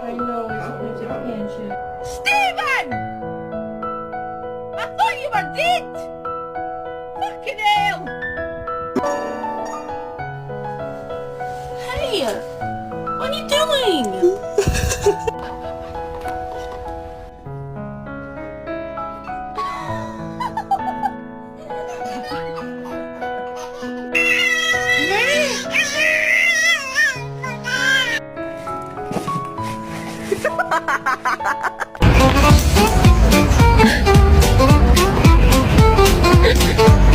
I know it's a pinch. Stephen! I thought you were dead! Fucking hell! Hey! What are you doing? Ha ha ha ha!